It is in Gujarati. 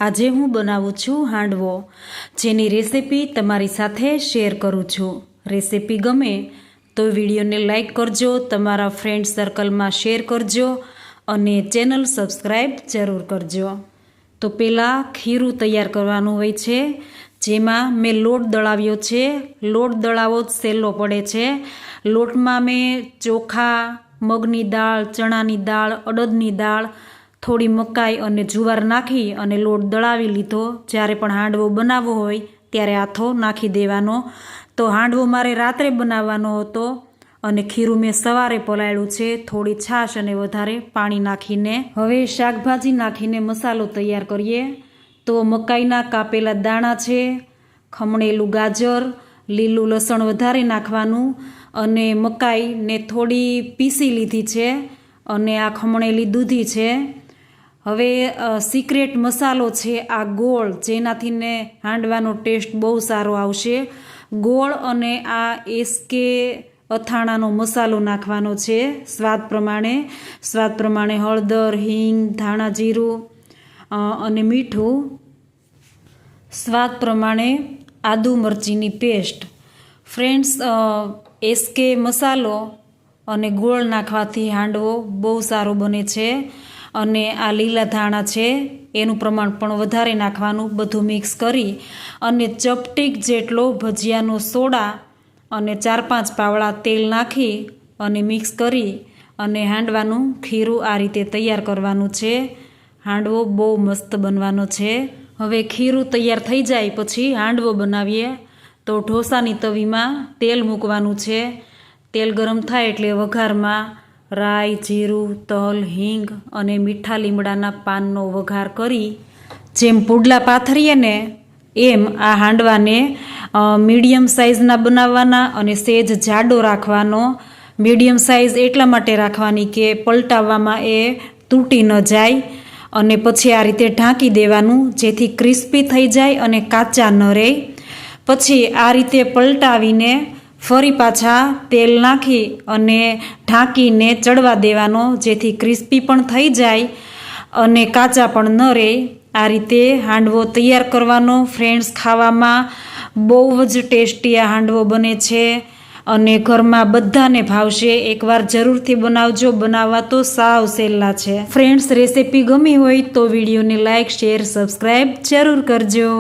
આજે હું બનાવું છું હાંડવો, જેની રેસિપી તમારી સાથે શેર કરું છું। રેસિપી ગમે તો વિડીયોને લાઈક કરજો, તમારા ફ્રેન્ડ સર્કલમાં શેર કરજો અને ચેનલ સબસ્ક્રાઈબ જરૂર કરજો। તો પહેલાં ખીરું તૈયાર કરવાનું હોય છે, જેમાં મેં લોટ દળાવ્યો છે। લોટ દળાવો જ સહેલો પડે છે। લોટમાં મેં ચોખા, મગની દાળ, ચણાની દાળ, અડદની દાળ, થોડી મકાઈ અને જુવાર નાખી અને લોટ દળાવી લીધો। જ્યારે પણ હાંડવો બનાવવો હોય ત્યારે આથો નાખી દેવાનો। તો હાંડવો મારે રાત્રે બનાવવાનો હતો અને ખીરું મેં સવારે પલાળ્યું છે, થોડી છાશ અને વધારે પાણી નાખીને। હવે શાકભાજી નાખીને મસાલો તૈયાર કરીએ। તો મકાઈના કાપેલા દાણા છે, ખમણેલું ગાજર, લીલું લસણ વધારે નાખવાનું અને મકાઈને થોડી પીસી લીધી છે અને આ ખમણેલી દૂધી છે। હવે સિક્રેટ મસાલો છે આ ગોળ, જેનાથી ને હાંડવાનો ટેસ્ટ બહુ સારો આવશે। ગોળ અને આ એસકે અથાણાનો મસાલો નાખવાનો છે સ્વાદ પ્રમાણે હળદર, હિંગ, ધાણા જીરું અને મીઠું, સ્વાદ પ્રમાણે આદુ મરચીની પેસ્ટ। ફ્રેન્ડ્સ, એસકે મસાલો અને ગોળ નાખવાથી હાંડવો બહુ સારો બને છે। અને આ લીલા ધાણા છે એનું પ્રમાણ પણ વધારે નાખવાનું। બધું મિક્સ કરી અને ચપટીક જેટલો ભજીયાનો સોડા અને 4-5 પાવડા તેલ નાખી અને મિક્સ કરી અને હાંડવાનું ખીરું આ રીતે તૈયાર કરવાનું છે। હાંડવો બહુ મસ્ત બનવાનો છે। હવે ખીરું તૈયાર થઈ જાય પછી હાંડવો બનાવીએ। તો ઢોસાની તવીમાં તેલ મૂકવાનું છે। તેલ ગરમ થાય એટલે વઘારમાં રાઈ, જીરું, તલ, હિંગ અને મીઠા લીમડાના પાનનો વઘાર કરી જેમ પુડલા પાથરીએ ને એમ આ હાંડવાને મીડિયમ સાઇઝના બનાવવાના અને સેજ જાડો રાખવાનો। મીડિયમ સાઇઝ એટલા માટે રાખવાની કે પલટાવવામાં એ તૂટી ન જાય અને પછી આ રીતે ઢાંકી દેવાનું, જેથી ક્રિસ્પી થઈ જાય અને કાચા ન રહે। પછી આ રીતે પલટાવીને ફરી પાછા તેલ નાખી અને ઢાંકીને ચડવા દેવાનો, જેથી ક્રિસ્પી પણ થઈ જાય અને કાચા પણ ન રહે। આ રીતે હાંડવો તૈયાર કરવાનો। ફ્રેન્ડ્સ, ખાવામાં બહુ જ ટેસ્ટી આ હાંડવો બને છે અને ઘરમાં બધાને ભાવશે। એકવાર જરૂરથી બનાવજો, બનાવવા તો સાવ સહેલા છે। ફ્રેન્ડ્સ, રેસિપી ગમી હોય તો વિડીયોને લાઈક, શેર, સબસ્ક્રાઈબ જરૂર કરજો।